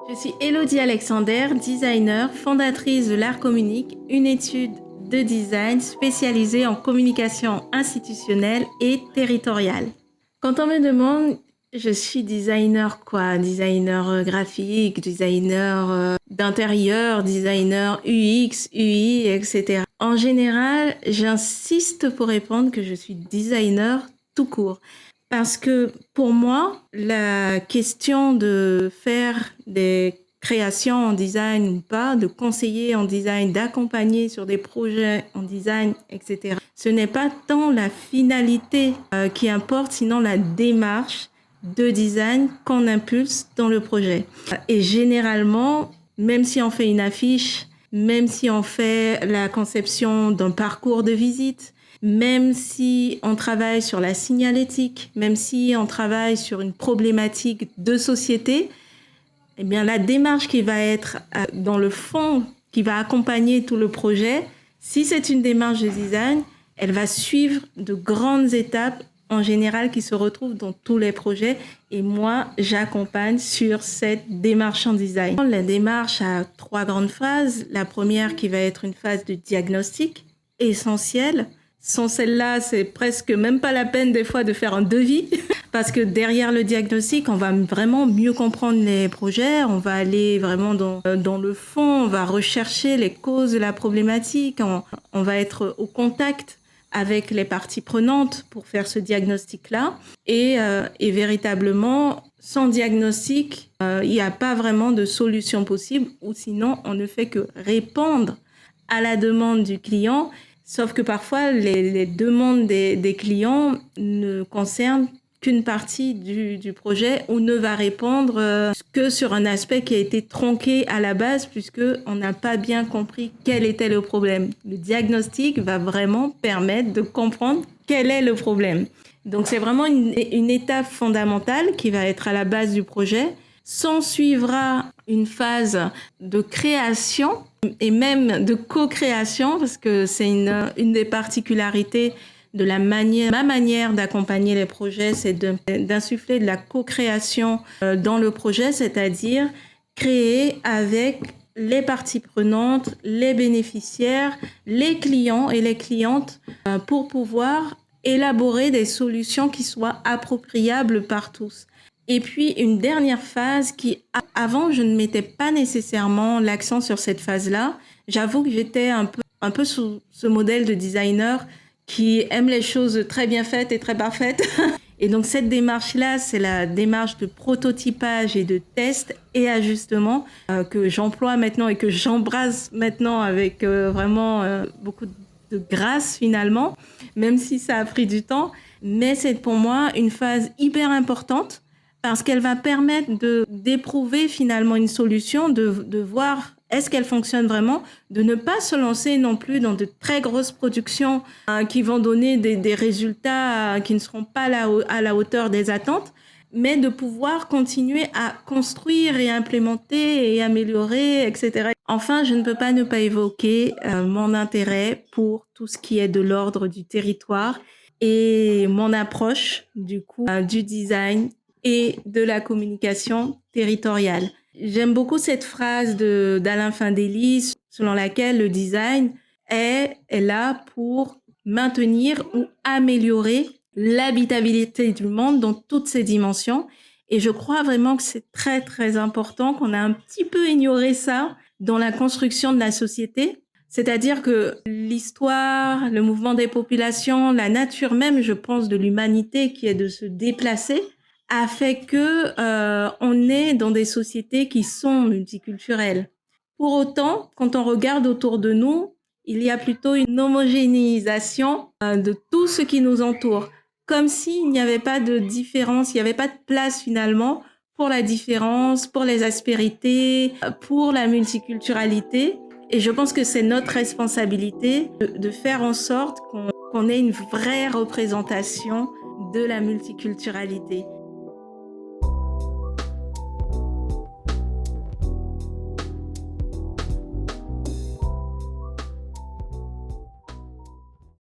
Je suis Élodie Alexander, designer, fondatrice de l'Art Communique, une étude de design spécialisée en communication institutionnelle et territoriale. Quand on me demande, je suis designer quoi? Designer graphique, designer d'intérieur, designer UX, UI, etc. En général, j'insiste pour répondre que je suis designer tout court. Parce que pour moi, la question de faire des créations en design ou pas, de conseiller en design, d'accompagner sur des projets en design, etc., ce n'est pas tant la finalité qui importe, sinon la démarche de design qu'on impulse dans le projet. Et généralement, même si on fait une affiche, même si on fait la conception d'un parcours de visite, même si on travaille sur la signalétique, même si on travaille sur une problématique de société, eh bien, la démarche qui va être dans le fond, qui va accompagner tout le projet, si c'est une démarche de design, elle va suivre de grandes étapes en général qui se retrouvent dans tous les projets. Et moi, j'accompagne sur cette démarche en design. La démarche a 3 grandes phases. La première qui va être une phase de diagnostic essentielle. Sans celle-là, c'est presque même pas la peine des fois de faire un devis parce que derrière le diagnostic, on va vraiment mieux comprendre les projets, on va aller vraiment dans le fond, on va rechercher les causes de la problématique, on va être au contact avec les parties prenantes pour faire ce diagnostic-là. Et véritablement, sans diagnostic, il n'y a pas vraiment de solution possible ou sinon, on ne fait que répondre à la demande du client. Sauf que parfois, les demandes des clients ne concernent qu'une partie du projet ou ne va répondre que sur un aspect qui a été tronqué à la base puisqu'on n'a pas bien compris quel était le problème. Le diagnostic va vraiment permettre de comprendre quel est le problème. Donc, c'est vraiment une étape fondamentale qui va être à la base du projet. S'en suivra une phase de création et même de co-création, parce que c'est une des particularités de ma manière d'accompagner les projets, c'est d'insuffler de la co-création dans le projet, c'est-à-dire créer avec les parties prenantes, les bénéficiaires, les clients et les clientes pour pouvoir élaborer des solutions qui soient appropriables par tous. Et puis, une dernière phase qui, avant, je ne mettais pas nécessairement l'accent sur cette phase-là. J'avoue que j'étais un peu sous ce modèle de designer qui aime les choses très bien faites et très parfaites. Et donc, cette démarche-là, c'est la démarche de prototypage et de test et ajustement que j'emploie maintenant et que j'embrasse maintenant avec vraiment beaucoup de grâce finalement, même si ça a pris du temps. Mais c'est pour moi une phase hyper importante parce qu'elle va permettre d'éprouver finalement une solution, de voir est-ce qu'elle fonctionne vraiment, de ne pas se lancer non plus dans de très grosses productions qui vont donner des résultats qui ne seront pas à la hauteur des attentes, mais de pouvoir continuer à construire et implémenter et améliorer, etc. Enfin, je ne peux pas ne pas évoquer mon intérêt pour tout ce qui est de l'ordre du territoire et mon approche du coup du design et de la communication territoriale. J'aime beaucoup cette phrase d'Alain Findély selon laquelle le design est là pour maintenir ou améliorer l'habitabilité du monde dans toutes ses dimensions. Et je crois vraiment que c'est très, très important qu'on a un petit peu ignoré ça dans la construction de la société. C'est-à-dire que l'histoire, le mouvement des populations, la nature même, je pense, de l'humanité qui est de se déplacer, a fait que on est dans des sociétés qui sont multiculturelles. Pour autant, quand on regarde autour de nous, il y a plutôt une homogénéisation de tout ce qui nous entoure, comme s'il n'y avait pas de différence, il n'y avait pas de place finalement pour la différence, pour les aspérités, pour la multiculturalité. Et je pense que c'est notre responsabilité de faire en sorte qu'on ait une vraie représentation de la multiculturalité.